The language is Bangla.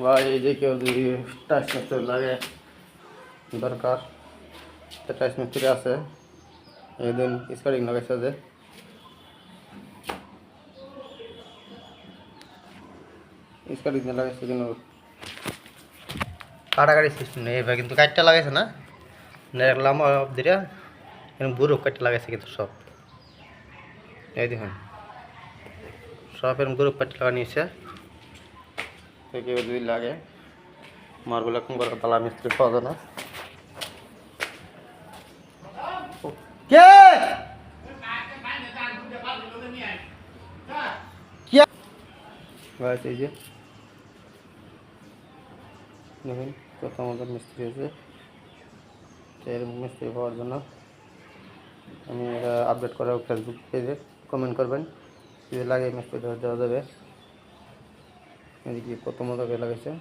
বা এই যে কেউ যদি টাইস মিস্ত্রি লাগে দরকার, টাইস মিস্ত্রি আছে। এইদিন স্কারিং লাগাইছে যে স্কারিং লাগাইছে, কিন্তু কাটাকাটি সিস্টেম নেই এবার, কিন্তু কাঠটা লাগাইছে না লম্বা অবধিরা বুড়ো কাঠটা লাগাইছে কিন্তু সব। এই দেখুন সব এরকম গ্রুপ কাঠ লাগা নিয়েছে। কেউ যদি লাগে মার্বেল এখন করে তালা মিস্ত্রি পাওয়া যায় না। কে এই যে দেখুন কত আমাদের মিস্ত্রি আছে। এরকম মিস্ত্রি পাওয়ার জন্য আমি এটা আপডেট করা ফেসবুক পেজে কমেন্ট করবেন, যদি লাগে মিস্ত্রি দেওয়া যাবে। এদিকে কত মতো লাগাইছে।